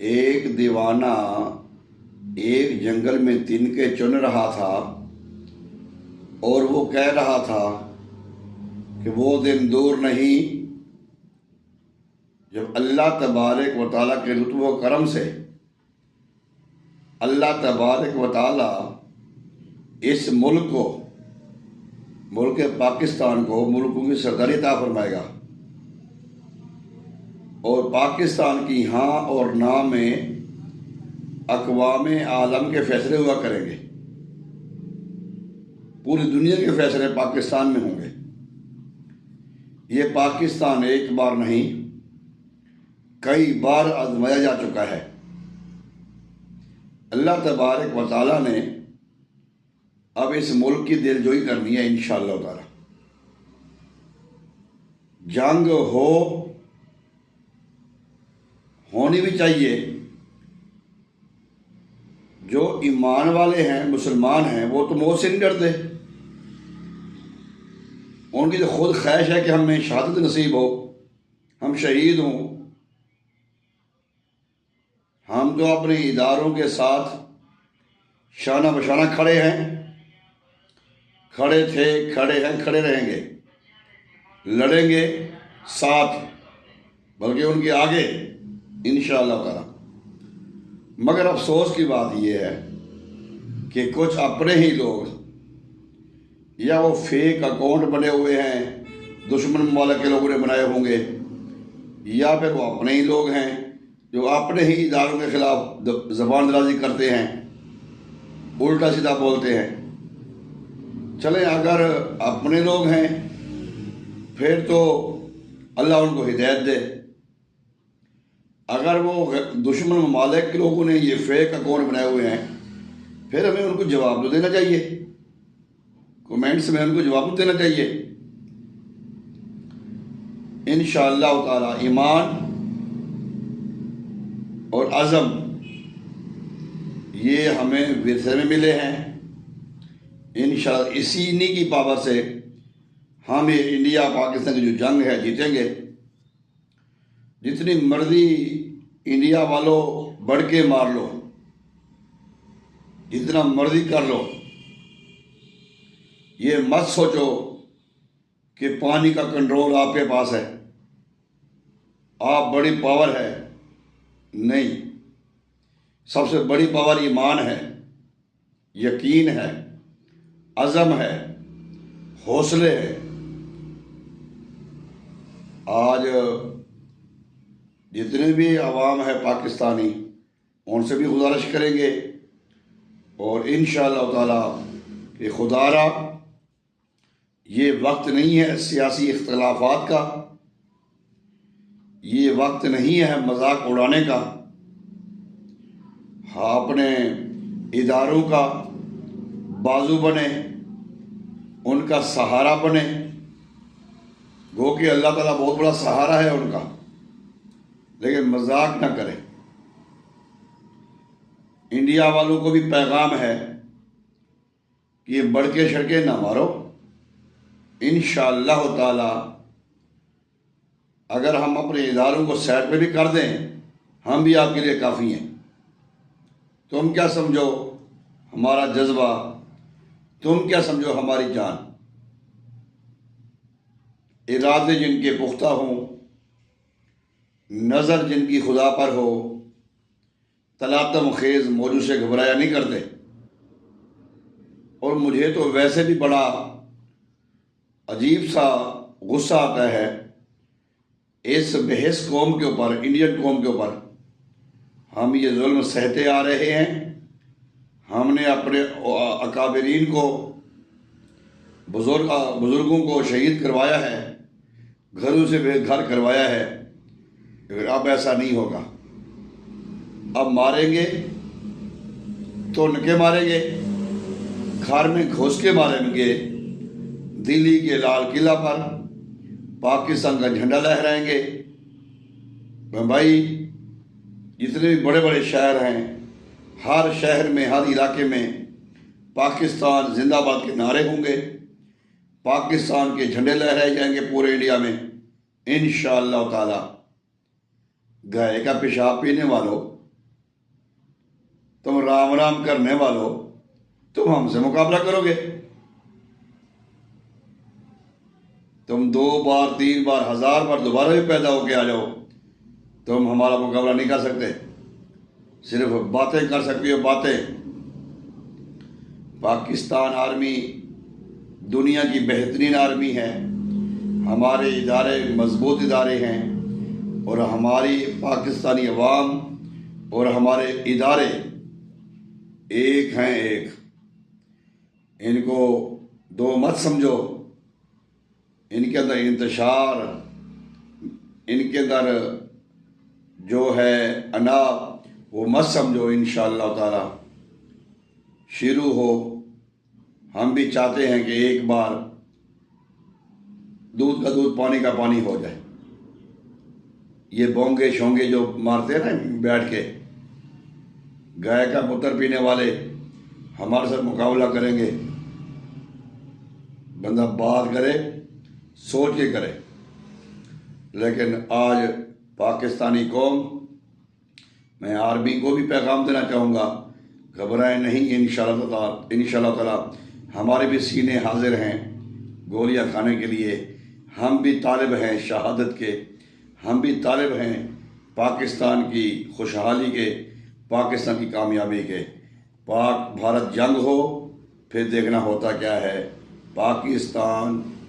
एक दीवाना एक जंगल में तिनके चुन रहा था और वो कह रहा था कि वो दिन दूर नहीं जब अल्लाह तबारक व तआला के लुत्फ़ व करम से अल्लाह तबारक व तआला इस मुल्क को, मुल्क पाकिस्तान को, मुल्कों की सरदारी अता फरमाएगा और पाकिस्तान की हाँ और ना में अक़वाम आलम के फैसले हुआ करेंगे। पूरी दुनिया के फैसले पाकिस्तान में होंगे। ये पाकिस्तान एक बार नहीं कई बार आजमाया जा चुका है। अल्लाह तबारक व तआला ने अब इस मुल्क की दिलजोई करनी है इंशाअल्लाह ताला। जंग होनी भी चाहिए। जो ईमान वाले हैं, मुसलमान हैं, वो तो मौत से नहीं डरते। उनकी तो खुद ख्वाहिश है कि हमें शहादत नसीब हो, हम शहीद हों। हम तो अपने इदारों के साथ शाना बशाना खड़े हैं, खड़े थे, खड़े हैं, खड़े रहेंगे, लड़ेंगे साथ, बल्कि उनके आगे इंशाअल्लाह ताला। मगर अफसोस की बात यह है कि कुछ अपने ही लोग, या वो फेक अकाउंट बने हुए हैं, दुश्मन ममालिक के लोगों ने बनाए होंगे, या फिर वो अपने ही लोग हैं जो अपने ही इदारों के खिलाफ ज़बान दराजी करते हैं, उल्टा सीधा बोलते हैं। चले, अगर अपने लोग हैं फिर तो अल्लाह उनको हिदायत दे। अगर वो दुश्मन ममालिक के लोगों ने ये फेक अकाउंट बनाए हुए हैं, फिर हमें उनको जवाब तो देना चाहिए, कमेंट्स में उनको जवाब तो देना चाहिए। इंशाअल्लाह ताला ईमान और अज़म ये हमें विरसे में मिले हैं। इंशाअल्लाह इसी इन्हीं की पावर से हम ये इंडिया पाकिस्तान की जो जंग है जीतेंगे। जितनी मर्जी इंडिया वालों बढ़ के मार लो, जितना मर्जी कर लो, ये मत सोचो कि पानी का कंट्रोल आपके पास है, आप बड़ी पावर है। नहीं, सबसे बड़ी पावर ईमान है, यकीन है, अज़म है, हौसले है। आज जितने भी अवाम है पाकिस्तानी, उनसे भी गुजारिश करेंगे और इंशाअल्लाह ताला कि खुदारा ये वक्त नहीं है सियासी इख्तलाफात का, ये वक्त नहीं है मजाक उड़ाने का। हाँ, अपने इदारों का बाजू बने, उनका सहारा बने। गो कि अल्लाह ताला बहुत बड़ा सहारा है उनका, लेकिन मजाक ना करें। इंडिया वालों को भी पैगाम है कि ये बड़के शड़के ना मारो। इंशाअल्लाह ताला अगर हम अपने इदारों को साइड पे भी कर दें, हम भी आपके लिए काफ़ी हैं। तुम क्या समझो हमारा जज्बा, तुम क्या समझो हमारी जान। इरादे जिनके पुख्ता हों, नज़र जिनकी खुदा पर हो, तलातम खेज़ मौजू से घबराया नहीं करते। और मुझे तो वैसे भी बड़ा अजीब सा गुस्सा आता है इस बेहस कौम के ऊपर, इंडियन कौम के ऊपर। हम ये जुल्म सहते आ रहे हैं। हमने अपने अकाबरीन को, बुजुर्गों को शहीद करवाया है, घरों से बेघर करवाया है। अब ऐसा नहीं होगा। अब मारेंगे तो नके मारेंगे, घर में घुस के मारेंगे। दिल्ली के लाल किला पर पाकिस्तान का झंडा लहराएंगे। भाई, जितने भी बड़े बड़े शहर हैं, हर शहर में, हर इलाके में पाकिस्तान जिंदाबाद के नारे होंगे, पाकिस्तान के झंडे लहराए जाएंगे पूरे इंडिया में इंशाअल्लाह ताला। गाय का पेशाब पीने वालों, तुम राम राम करने वालों, तुम हमसे मुकाबला करोगे। तुम 2 बार 3 बार 1000 बार दोबारा भी पैदा होके आ जाओ, तुम हमारा मुकाबला नहीं कर सकते। सिर्फ बातें कर सकती हो, बातें। पाकिस्तान आर्मी दुनिया की बेहतरीन आर्मी है। हमारे इदारे मजबूत इदारे हैं और हमारी पाकिस्तानी अवाम और हमारे इदारे एक हैं, एक। इनको दो मत समझो। इनके अंदर इंतशार, इनके अंदर जो है अना, वो मत समझो। इंशाअल्लाह ताला शुरू हो। हम भी चाहते हैं कि एक बार दूध का दूध पानी का पानी हो जाए। ये बोंगे शोंगे जो मारते हैं ना बैठ के, गाय का मूत्र पीने वाले हमारे साथ मुकाबला करेंगे। बंदा बात करे, सोच के करे। लेकिन आज पाकिस्तानी कौम, मैं आर्मी को भी पैगाम देना चाहूँगा, घबराएं नहीं। इंशाअल्लाह ताला हमारे भी सीने हाजिर हैं गोलियां खाने के लिए। हम भी तालिब हैं शहादत के, हम भी तालिब हैं पाकिस्तान की खुशहाली के, पाकिस्तान की कामयाबी के। पाक भारत जंग हो, फिर देखना होता क्या है। पाकिस्तान